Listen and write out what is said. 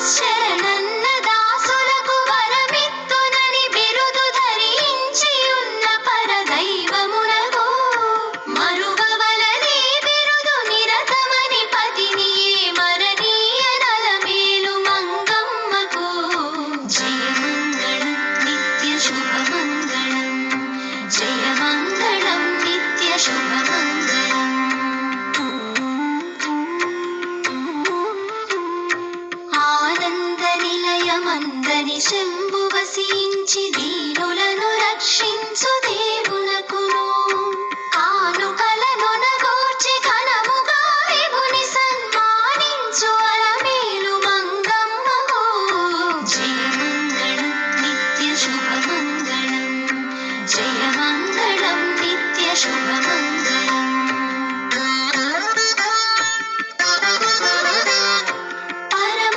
శరణన్న దాసులకు వరమిత్తునని బిరుదు ధరించియున్న పరదైవమునకు మరువవలనే బిరుదు నిరతమని పతినియే మరణీయ నలమేలు మంగమ్మకు. జయమంగళం నిత్య శుభమంగళం, జయమంగళం నిత్య శుభమంగళం. ఆనంద నిలయమందని శంభు వసించి దీనులను రక్షించు